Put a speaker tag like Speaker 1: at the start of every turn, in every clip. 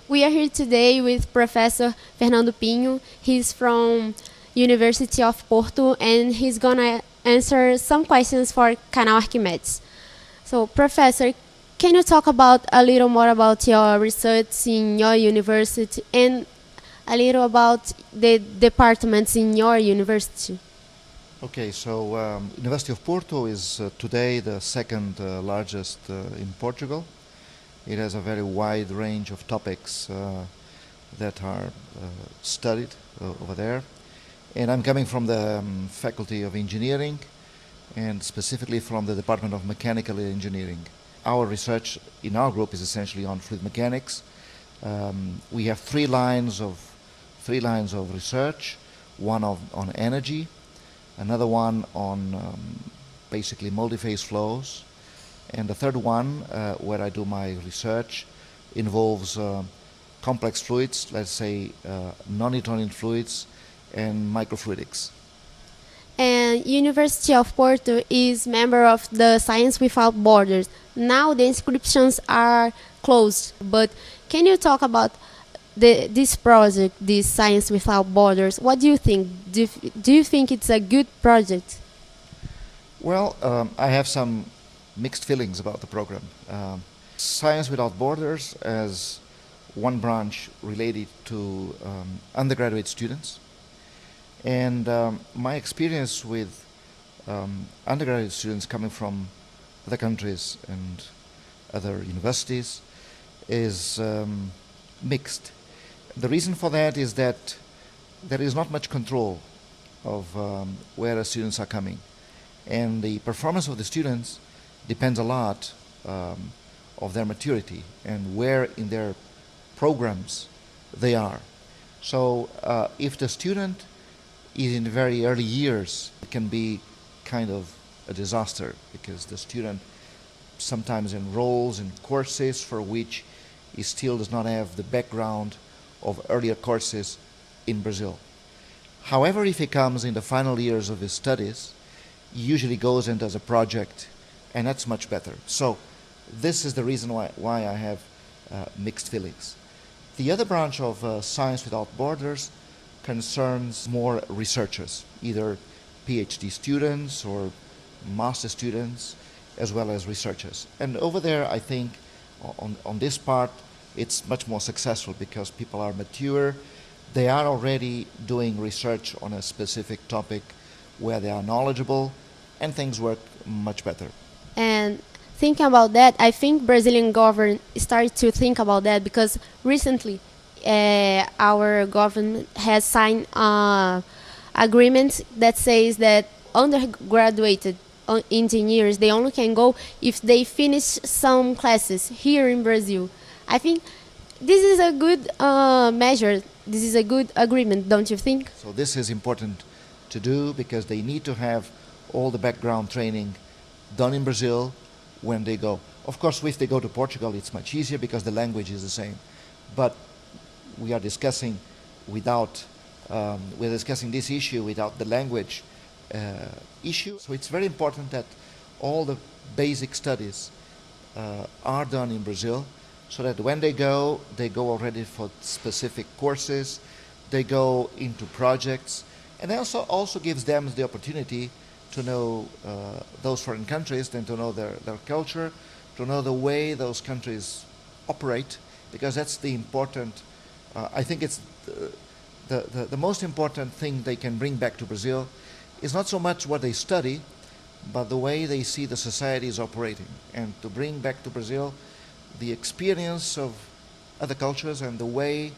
Speaker 1: We are here today with Professor Fernando Pinho. He's from University of Porto and he's gonna answer some questions for Canal Archimedes. So, Professor, can you talk about a little more about your research in your university and a little about the departments in your university?
Speaker 2: Okay, so University of Porto is today the second largest in Portugal. It has a very wide range of topics that are studied over there. And I'm coming from the Faculty of Engineering and specifically from the Department of Mechanical Engineering. Our research in our group is essentially on fluid mechanics. We have three lines of research, one on energy, another one on basically multi-phase flows, and the third one, where I do my research, involves complex fluids, let's say non-Newtonian fluids and microfluidics.
Speaker 1: And University of Porto is member of the Science Without Borders. Now the inscriptions are closed, but can you talk about this project, this Science Without Borders? What do you think? Do you think it's a good project?
Speaker 2: Well, I have some mixed feelings about the program. Science Without Borders as one branch related to undergraduate students. And my experience with undergraduate students coming from other countries and other universities is mixed. The reason for that is that there is not much control of where the students are coming. And the performance of the students depends a lot of their maturity and where in their programs they are. So if the student is in very early years, it can be kind of a disaster because the student sometimes enrolls in courses for which he still does not have the background of earlier courses in Brazil. However, if he comes in the final years of his studies, he usually goes and does a project, and that's much better. So this is the reason why I have mixed feelings. The other branch of Science Without Borders concerns more researchers, either PhD students or master students, as well as researchers. And over there, I think, on this part, it's much more successful because people are mature. They are already doing research on a specific topic where they are knowledgeable, and things work much better.
Speaker 1: And thinking about that, I think Brazilian government started to think about that because recently our government has signed an agreement that says that undergraduate engineers, they only can go if they finish some classes here in Brazil. I think this is a good measure. This is a good agreement, don't you think?
Speaker 2: So this is important to do because they need to have all the background training done in Brazil when they go. Of course, if they go to Portugal, it's much easier because the language is the same. But we are discussing we're discussing this issue without the language issue. So it's very important that all the basic studies are done in Brazil, so that when they go already for specific courses, they go into projects, and also gives them the opportunity to know those foreign countries, then to know their culture, to know the way those countries operate, because that's the important, I think it's the most important thing they can bring back to Brazil is not so much what they study, but the way they see the societies operating, and to bring back to Brazil the experience of other cultures and the way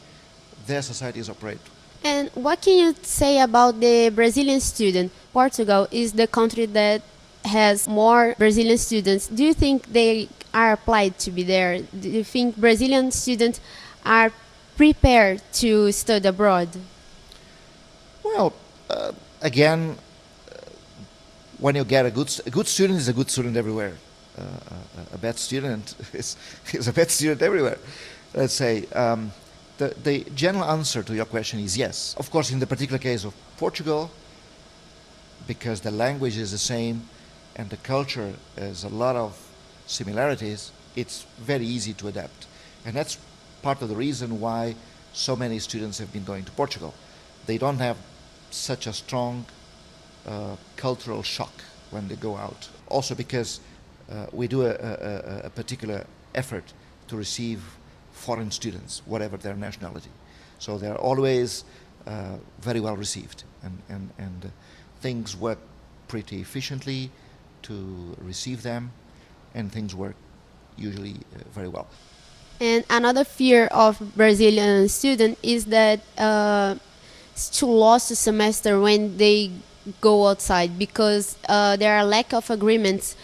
Speaker 2: their societies operate.
Speaker 1: And what can you say about the Brazilian student? Portugal is the country that has more Brazilian students. Do you think they are applied to be there? Do you think Brazilian students are prepared to study abroad?
Speaker 2: Well, again, when you get a good student is a good student everywhere. A bad student is a bad student everywhere. Let's say the general answer to your question is yes. Of course, in the particular case of Portugal, because the language is the same and the culture has a lot of similarities, it's very easy to adapt. And that's part of the reason why so many students have been going to Portugal. They don't have such a strong cultural shock when they go out. Also because we do a particular effort to receive foreign students, whatever their nationality. So they're always very well received, and things work pretty efficiently to receive them, and things work usually very well.
Speaker 1: And another fear of Brazilian student is that to lose the semester when they go outside, because there are lack of agreements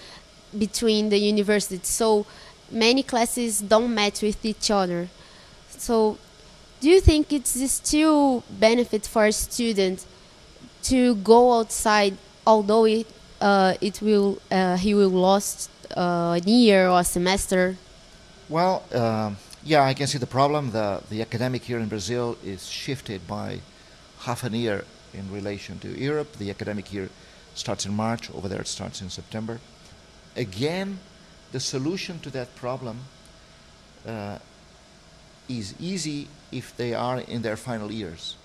Speaker 1: between the universities. So many classes don't match with each other. So do you think it's still benefit for a student to go outside, although he will lose a year or a semester?
Speaker 2: Well, yeah, I can see the problem. The academic year in Brazil is shifted by half a year in relation to Europe. The academic year starts in March. Over there it starts in September. Again, the solution to that problem is easy if they are in their final years,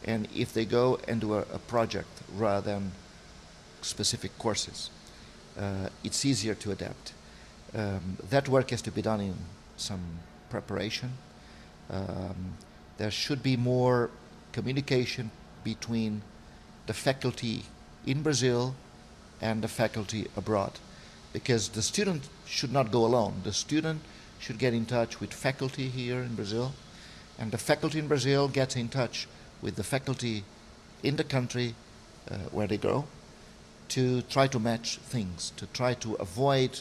Speaker 2: and if they go and do a project rather than specific courses. It's easier to adapt. That work has to be done in some preparation. There should be more communication between the faculty in Brazil and the faculty abroad, because the student should not go alone. The student should get in touch with faculty here in Brazil, and the faculty in Brazil gets in touch with the faculty in the country where they go, to try to match things, to try to avoid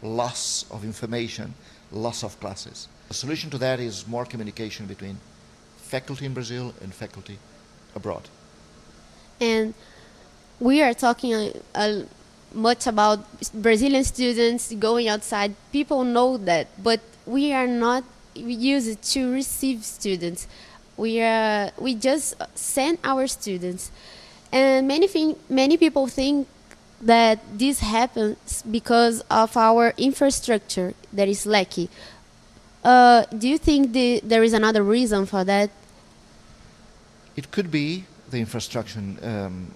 Speaker 2: loss of information, loss of classes. The solution to that is more communication between faculty in Brazil and faculty abroad.
Speaker 1: And we are talking much about Brazilian students going outside. People know that, but we are not used to receive students. We just send our students, and many people think that this happens because of our infrastructure that is lacking. Do you think there is another reason for that?
Speaker 2: It could be the infrastructure.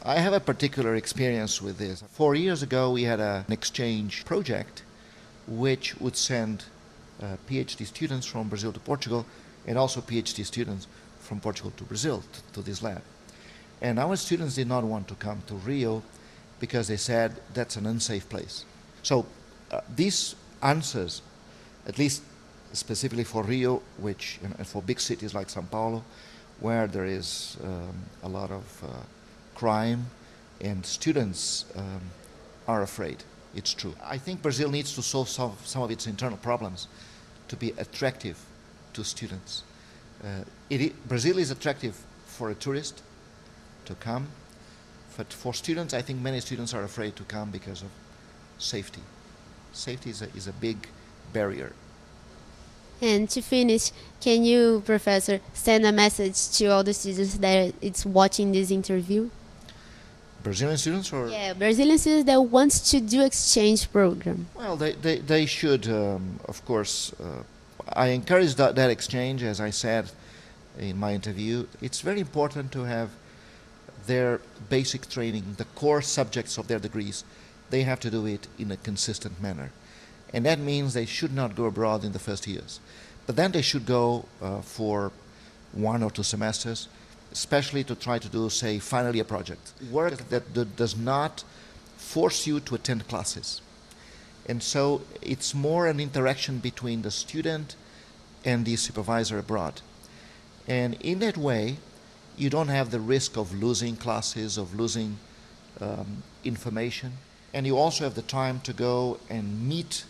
Speaker 2: I have a particular experience with this. 4 years ago, we had an exchange project which would send PhD students from Brazil to Portugal, and also PhD students from Portugal to Brazil, to this lab. And our students did not want to come to Rio because they said that's an unsafe place. So these answers, at least specifically for Rio, which, and for big cities like São Paulo, where there is a lot of crime and students are afraid. It's true. I think Brazil needs to solve some of its internal problems to be attractive to students. Brazil is attractive for a tourist to come, but for students, I think many students are afraid to come because of safety. Safety is a big barrier.
Speaker 1: And to finish, can you, Professor, send a message to all the students that it's watching this interview?
Speaker 2: Brazilian students, or?
Speaker 1: Yeah, Brazilian students that wants to do exchange program.
Speaker 2: Well, they should, of course. I encourage that exchange, as I said in my interview. It's very important to have their basic training, the core subjects of their degrees. They have to do it in a consistent manner. And that means they should not go abroad in the first years. But then they should go for 1 or 2 semesters, especially to try to do, say, final year project. Work that does not force you to attend classes. And so it's more an interaction between the student and the supervisor abroad. And in that way, you don't have the risk of losing classes, of losing information. And you also have the time to go and meet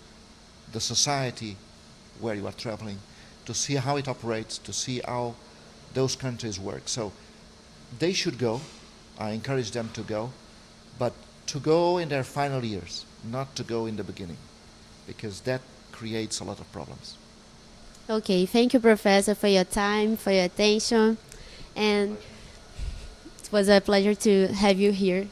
Speaker 2: the society where you are traveling, to see how it operates, to see how those countries work. So they should go. I encourage them to go, but to go in their final years, not to go in the beginning, because that creates a lot of problems.
Speaker 1: Okay, thank you, Professor, for your time, for your attention, and it was a pleasure to have you here.